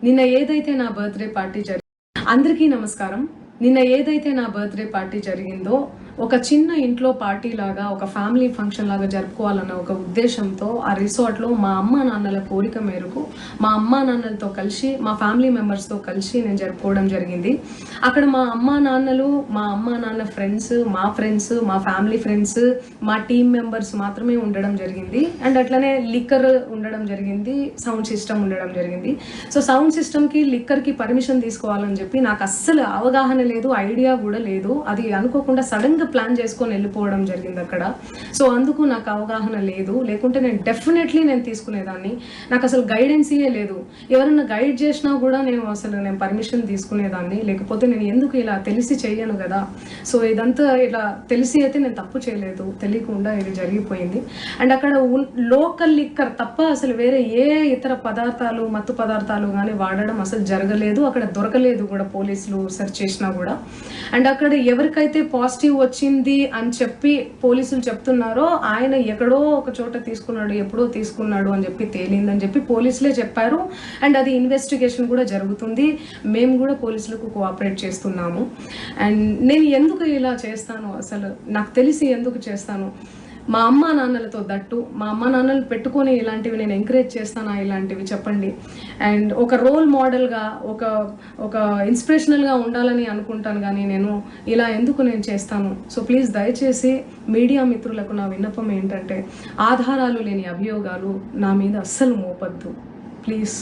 నిన్న ఏదైతే నా బర్త్డే పార్టీ అందరికీ నమస్కారం. నిన్న ఏదైతే నా బర్త్డే పార్టీ జరిగిందో ఒక చిన్న ఇంట్లో పార్టీ లాగా, ఒక ఫ్యామిలీ ఫంక్షన్ లాగా జరుపుకోవాలన్న ఒక ఉద్దేశంతో ఆ రిసార్ట్లో మా అమ్మా నాన్నల కోరిక మేరకు మా అమ్మా నాన్నలతో కలిసి, మా ఫ్యామిలీ మెంబర్స్తో కలిసి నేను జరుపుకోవడం జరిగింది. అక్కడ మా అమ్మా నాన్న ఫ్రెండ్స్, మా ఫ్యామిలీ ఫ్రెండ్స్, మా టీమ్ మెంబర్స్ మాత్రమే ఉండడం జరిగింది. అండ్ అట్లనే లిక్కర్ ఉండడం జరిగింది, సౌండ్ సిస్టమ్ ఉండడం జరిగింది. సో సౌండ్ సిస్టమ్కి, లిక్కర్కి పర్మిషన్ తీసుకోవాలని చెప్పి నాకు అస్సలు అవగాహన లేదు, ఐడియా కూడా లేదు. అది అనుకోకుండా సడన్గా ప్లాన్ చేసుకొని వెళ్ళిపోవడం జరిగింది అక్కడ. సో అందుకు నాకు అవగాహన లేదు, లేకుంటే నేను డెఫినెట్లీ తీసుకునేదాన్ని. నాకు అసలు గైడెన్సీయే లేదు. ఎవరన్నా గైడ్ చేసినా కూడా నేను పర్మిషన్ తీసుకునేదాన్ని, లేకపోతే నేను ఎందుకు ఇలా తెలిసి చెయ్యను కదా. సో ఇదంతా ఇలా తెలిసి అయితే నేను తప్పు చేయలేదు, తెలియకుండా ఇది జరిగిపోయింది. అండ్ అక్కడ లోకల్ లిక్కర్ తప్ప అసలు వేరే ఏ ఇతర పదార్థాలు, మత్తు పదార్థాలు కానీ వాడడం అసలు జరగలేదు. అక్కడ దొరకలేదు కూడా, పోలీసులు సెర్చ్ చేసినా కూడా. అండ్ అక్కడ ఎవరికైతే పాజిటివ్ వచ్చింది అని చెప్పి పోలీసులు చెప్తున్నారో ఆయన ఎక్కడో ఒక చోట తీసుకున్నాడు, ఎప్పుడో తీసుకున్నాడు అని చెప్పి తేలిందని చెప్పి పోలీసులే చెప్పారు. అండ్ అది ఇన్వెస్టిగేషన్ కూడా జరుగుతుంది. మేము కూడా పోలీసులకు కోఆపరేట్ చేస్తున్నాము. అండ్ నేను ఎందుకు ఇలా చేస్తాను, అసలు నాకు తెలిసి ఎందుకు చేస్తాను, మా అమ్మా నాన్నలతో దట్టు, మా అమ్మా నాన్నలు పెట్టుకొని ఇలాంటివి నేను ఎంకరేజ్ చేస్తానా, ఇలాంటివి చెప్పండి. అండ్ ఒక రోల్ మోడల్గా, ఒక ఇన్స్పిరేషనల్గా ఉండాలని అనుకుంటాను, కానీ నేను ఇలా ఎందుకు నేను చేస్తాను. సో ప్లీజ్ దయచేసి మీడియా మిత్రులకు నా విన్నపం ఏంటంటే, ఆధారాలు లేని అభియోగాలు నా మీద అస్సలు మోపద్దు ప్లీజ్.